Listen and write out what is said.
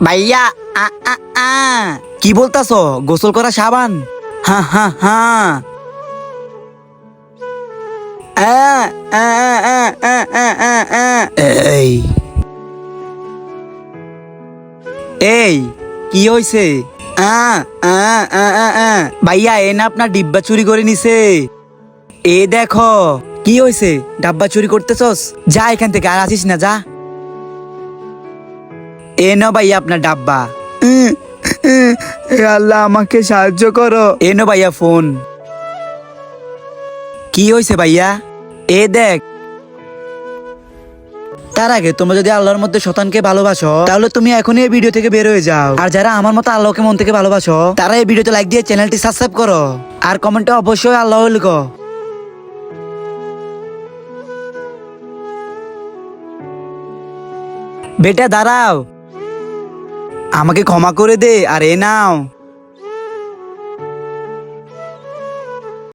ভাইয়া আ আ আ কি বলতাছো? গোসল করা সাবান? হা হা হা আ আ আ আ আ আ আ এই এই কি হইছে? আ আ আ আ আ ভাইয়া এ না আপনার ডিব্বা চুরি করে নিছে। এ দেখো কি হইছে? ডাব্বা চুরি করতেছস? যা এখান থেকে, আর আসিস না, যা। এ নাও ভাইয়া আপনার ডাব্বা। আল্লাহ আমাকে সাহায্য করো। এ নো ভাইয়া ফোন। কি হয়েছে ভাইয়া? এ দেখ। তার আগে তোমরা যদি আল্লাহর মধ্যে শতানকে ভালোবাসো তাহলে তুমি এখনই এই ভিডিও থেকে বের হয়ে যাও। আর যারা আমার মতো আল্লাহকে মন থেকে ভালোবাসো তারা এই ভিডিওতে লাইক দিয়ে চ্যানেলটি সাবস্ক্রাইব করো। আর কমেন্টে অবশ্যই আল্লাহ লিখো। বেটা দাঁড়াও, আমাকে ক্ষমা করে দে। আর এ নাও।